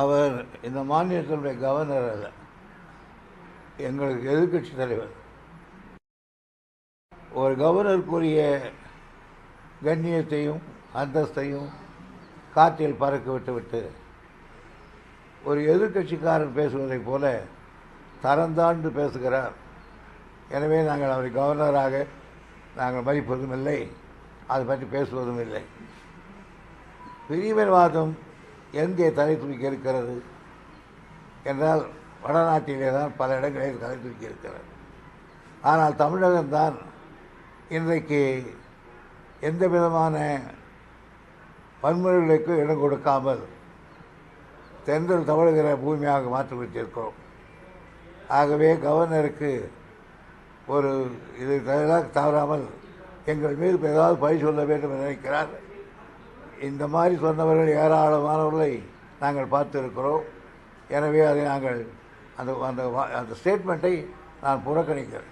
அவர் இந்த மாநிலத்தினுடைய கவர்னர் அல்ல, எங்களுக்கு எதிர்க்கட்சி தலைவர். ஒரு கவர்னருக்குரிய கண்ணியத்தையும் அந்தஸ்தையும் காற்றில் பறக்க விட்டுவிட்டு ஒரு எதிர்க்கட்சிக்காரன் பேசுவதைப் போல தரந்தாண்டு பேசுகிறார். எனவே நாங்கள் அவரை கவர்னராக நாங்கள் மதிப்பதும் இல்லை, அதை பற்றி பேசுவதும் இல்லை. பிரிவினைவாதம் எங்கே தலை தூக்கி இருக்கிறது என்றால் வடநாட்டிலே தான் பல இடங்களில் தலை தூக்கி இருக்கிறது. ஆனால் தமிழகம்தான் இன்றைக்கு எந்த விதமான வன்முறைகளுக்கு இடம் கொடுக்காமல் தென்றல் தவழுகிற பூமியாக மாற்றி வைத்திருக்கிறோம். ஆகவே கவர்னருக்கு ஒரு இது தவறாமல் எங்கள் மீது ஏதாவது பழி சொல்ல வேண்டும் என்று நினைக்கிறார். இந்த மாதிரி சொன்னவர்கள் ஏராளமானவர்களை நாங்கள் பார்த்திருக்கிறோம். எனவே அதை நாங்கள் அந்த அந்த அந்த ஸ்டேட்மெண்ட்டை நான் புறக்கணிக்கிறேன்.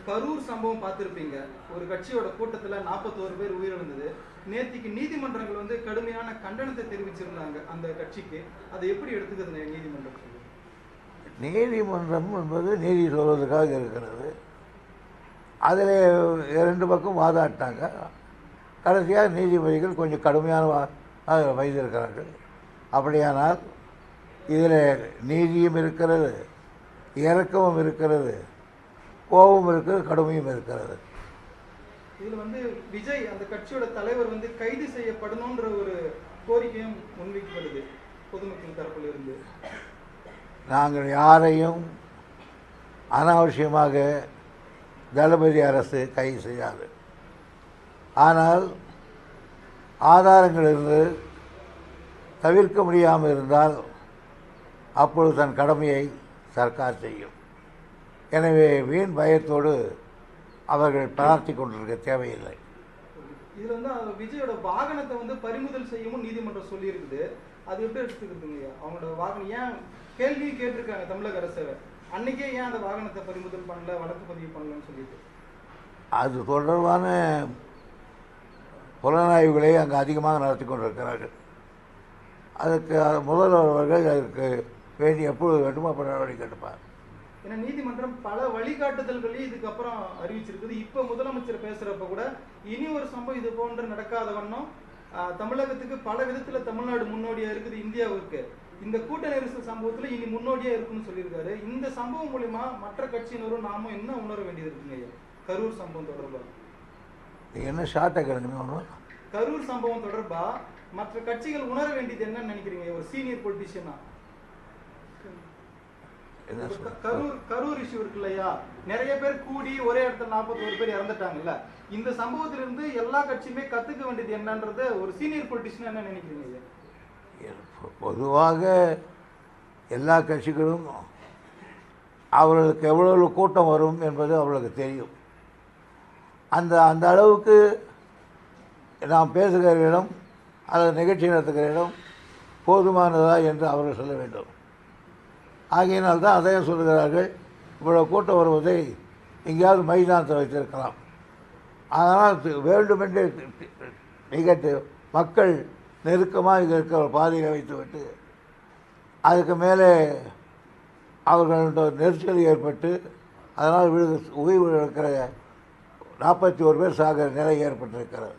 கரூர் சம்பவம் பார்த்துருப்பீங்க. ஒரு கட்சியோட கூட்டத்தில் 41 பேர் உயிரிழந்தது. நேற்றுக்கு நீதிமன்றங்கள் கடுமையான கண்டனத்தை தெரிவிச்சிருந்தாங்க அந்த கட்சிக்கு. அதை எப்படி எடுத்துக்கிறது நீதிமன்றம்? நீதிமன்றம் என்பது நீதி சொல்வதற்காக இருக்கிறது. அதில் 2 பக்கம் வாதாட்டாங்க. கடைசியாக நீதிபதிகள் கொஞ்சம் கடுமையான வைத்திருக்கிறார்கள். அப்படியானால் இதில் நீதியும் இருக்கிறது, இரக்கமும் இருக்கிறது, கோபம் இருக்கிறது, கடுமையும் இருக்கிறது. இதில் விஜய் அந்த கட்சியோட தலைவர் கைது செய்யப்படணுன்ற ஒரு கோரிக்கையும் முன்வைக்கப்படுது பொதுமக்கள் தரப்பில் இருந்து. நாங்கள் யாரையும் அனாவசியமாக தளபதி அரசு கைது செய்யாது. ஆனால் ஆதாரங்கள் இருந்து தவிர்க்க முடியாமல் இருந்தால் அப்பொழுது தன் கடமையை சர்க்கார் செய்யும். எனவே வீண் பயத்தோடு அவர்கள் பிரார்த்தி கொண்டிருக்க தேவையில்லை. இதில் விஜயோட வாகனத்தை பறிமுதல் செய்யவும் நீதிமன்றம் சொல்லியிருக்குது. அது எப்படி எடுத்துக்கிறதுங்க? அவங்களோட வாகனம் ஏன் கேள்வி கேட்டிருக்காங்க தமிழக அரசு, அன்னைக்கே ஏன் அந்த வாகனத்தை பறிமுதல் பண்ணல, வழக்கு பதிவு பண்ணலன்னு சொல்லிட்டு. அது தொடர்பான புலனாய்வுகளை அங்கே அதிகமாக நடத்தி கொண்டிருக்கிறார்கள். அதுக்கு முதல்வர் அவர்கள் அதற்கு வேண்டி எப்பொழுது வேண்டுமோ அப்போ நடவடிக்கை எடுப்பார். ஏன்னா நீதிமன்றம் பல வழிகாட்டுதல்களையும் இதுக்கப்புறம் அறிவிச்சிருக்குது. இப்போ முதலமைச்சர் பேசுகிறப்ப கூட இனி ஒரு சம்பவம் இது போன்று நடக்காத வண்ணம் தமிழகத்துக்கு பல விதத்தில் தமிழ்நாடு முன்னோடியாக இருக்குது இந்தியாவுக்கு. இந்த கூட்ட நெரிசல் சம்பவத்தில் இனி முன்னோடியாக இருக்குன்னு சொல்லியிருக்காரு. இந்த சம்பவம் மூலிமா மற்ற கட்சியினரும் நாமும் என்ன உணர வேண்டியது இருக்குங்க? கரூர் சம்பவம் தொடர்பாக என்ன ஷார்ட்டாக கிடக்குன்னு கரூர் சம்பவம் தொடர்பாக மற்ற கட்சிகள் உணர வேண்டியது என்னன்னு நினைக்கிறீங்க ஒரு சீனியர் பொலிட்டிஷியனா? கரூர் இஷ்யூ இருக்கு இல்லையா, நிறைய பேர் கூடி ஒரே இடத்துல 41 பேர் இறந்துட்டாங்கல்ல. இந்த சம்பவத்திலிருந்து எல்லா கட்சியுமே கத்துக்க வேண்டியது என்னன்றது ஒரு சீனியர் பொலிட்டிஷியன் என்ன நினைக்கிறீங்க? பொதுவாக எல்லா கட்சிகளும் அவர்களுக்கு எவ்வளவு கூட்டம் வரும் என்பது அவர்களுக்கு தெரியும். அந்த அந்த அளவுக்கு நாம் பேசுகிற இடம் அல்லது நிகழ்ச்சி நடத்துகிற இடம் போதுமானதா என்று அவர்கள் சொல்ல வேண்டும். ஆகையினால் தான் அதையும் சொல்கிறார்கள், இவ்வளோ கூட்டம் வருவதை எங்கேயாவது மைதானத்தை வைத்திருக்கலாம். அதனால் வேண்டுமென்றே நிகழ்த்து மக்கள் நெருக்கமாக இருக்கிற பாதையை வைத்துவிட்டு அதுக்கு மேலே அவர்களோட நெரிசல் ஏற்பட்டு அதனால் உயிர் இருக்கிற 41 பேர் சாகிற நிலை ஏற்பட்டிருக்கிறது.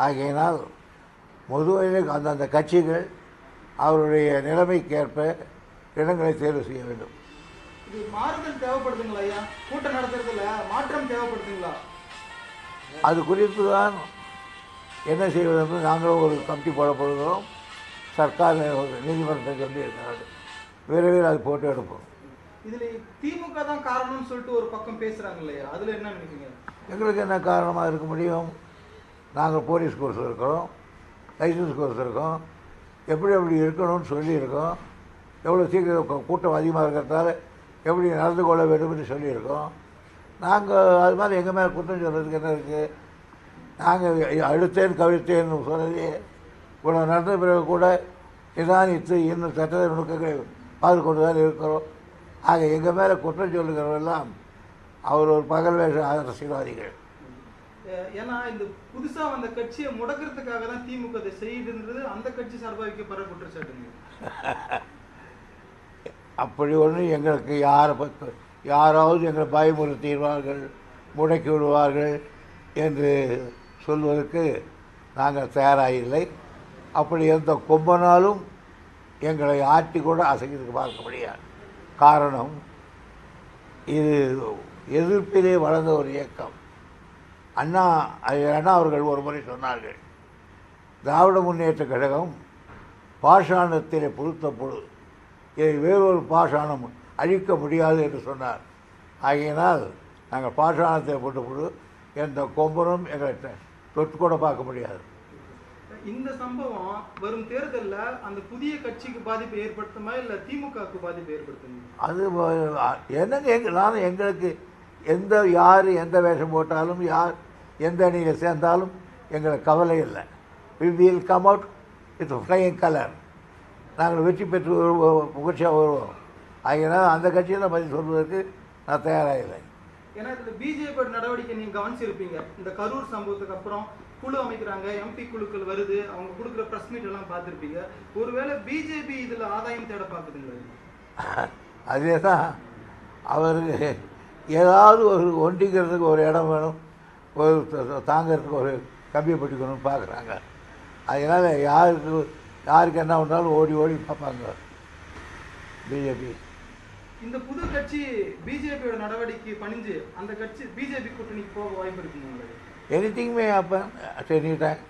ஆகையினால் முதலில் அந்தந்த கட்சிகள் அவருடைய நிலைமைக்கேற்ப இடங்களை தேர்வு செய்ய வேண்டும். இது மாறுதல் தேவைப்படுதுங்களா ஐயா? கூட்டம் நடத்துறதுல மாற்றம் தேவைப்படுதுங்களா? அது குறித்து தான் என்ன செய்வது என்று நாங்களும் ஒரு கமிட்டி போடப்படுகிறோம். சர்க்கார் நீதிமன்றத்தை சொல்லி இருக்கிறார்கள். விரைவில் அது போட்டு எடுப்போம். இதில் திமுக தான் காரணம்னு சொல்லிட்டு ஒரு பக்கம் பேசுகிறாங்க இல்லையா, அதில் என்ன நினைக்கிறீங்க? எங்களுக்கு என்ன காரணமாக இருக்க முடியும்? நாங்கள் போலீஸ் கோர்ஸ் இருக்கிறோம், லைசன்ஸ் கோர்ஸ் இருக்கோம், எப்படி எப்படி இருக்கணும்னு சொல்லியிருக்கோம். எவ்வளோ சீக்கிரம் கூட்டம் அதிகமாக இருக்கிறதால எப்படி நடந்து கொள்ள வேண்டும் என்று சொல்லியிருக்கோம். நாங்கள் அது மாதிரி எங்கள் மேலே குற்றம் சொல்கிறதுக்கு என்ன இருக்குது? நாங்கள் அடுத்தேன் கவிழ்த்தேன்னு சொன்னதே இவ்வளோ நடந்த பிறகு கூட நிதானித்து இன்னும் சட்ட நுணுக்கங்களை பார்த்து கொண்டு தான் இருக்கிறோம். ஆக எங்கள் மேலே குற்றம் சொல்லுகிறவெல்லாம் அவர் ஒரு பகல் வேஷ அரசியல்வாதிகள். ஏன்னா இந்த புதுசாக அந்த கட்சியை முடக்கிறதுக்காக தான் திமுக அதை செய்யுதுன்றது அந்த கட்சி சார்பாக வைக்கப்படுற குற்றச்சாட்டுங்க. அப்படி ஒன்றும் எங்களுக்கு யாராவது எங்களை பயமுறுத்திடுவார்கள், முடக்கி விடுவார்கள் என்று சொல்வதற்கு நாங்கள் தயாராக அப்படி எந்த கொம்பனாலும் எங்களை ஆட்டி கூட அசைக்கிறதுக்கு பார்க்க முடியாது. காரணம், இது எதிர்ப்பிலே வளர்ந்த ஒரு இயக்கம். அண்ணா அவர்கள் ஒரு முறை சொன்னார்கள், திராவிட முன்னேற்ற கழகம் பாஷாணத்திலே புழுத்த பொழுது இதை வேறொரு பாஷாணம் அழிக்க முடியாது என்று சொன்னார். ஆகையினால் நாங்கள் பாஷாணத்தை போட்ட பொழுது எந்த கொம்பனும் எங்களை தொட்டு கூட பார்க்க முடியாது. இந்த சம்பவம் வரும் தேர்தலில் அந்த புதிய கட்சிக்கு பாதிப்பு ஏற்படுத்துமா இல்லை திமுகவுக்கு பாதிப்பு ஏற்படுத்துமா? அது என்னங்க, நானும் எங்களுக்கு யார் எந்த வேஷம் போட்டாலும், யார் எந்த அணியில் சேர்ந்தாலும் எங்களுக்கு கவலை இல்லை. we will come out with flying color. நாங்கள் வெற்றி பெற்று புகழ்ச்சியாக வருவோம். அதனால் அந்த கட்சியில் பதில் சொல்வதற்கு நான் தயாராக இல்லை. ஏன்னா இதில் பிஜேபியோட நடவடிக்கை நீங்கள் கவனிச்சிருப்பீங்க. இந்த கரூர் சம்பவத்துக்கு அப்புறம் குழு அமைக்கிறாங்க, எம்பி குழுக்கள் வருது, அவங்க கொடுக்குற ப்ரெஸ் மீட் எல்லாம் பார்த்துருப்பீங்க. ஒருவேளை பிஜேபி இதில் ஆதாயம் தேட பார்க்குதுங்களா? அதே தான், அவருக்கு ஏதாவது ஒரு ஒண்டிக்கிறதுக்கு ஒரு இடம் வேணும், ஒரு தாங்கிறதுக்கு ஒரு கம்பியை பிடிக்கணும்னு பார்க்குறாங்க. அதனால் யாருக்கு என்ன பண்ணாலும் ஓடி பார்ப்பாங்க பிஜேபி. இந்த புது கட்சி பிஜேபியோட நடவடிக்கை பணிஞ்சு அந்த கட்சி பிஜேபி கூட்டணிக்கு போக வாய்ப்பு இருக்குங்க. Anything may happen at any time.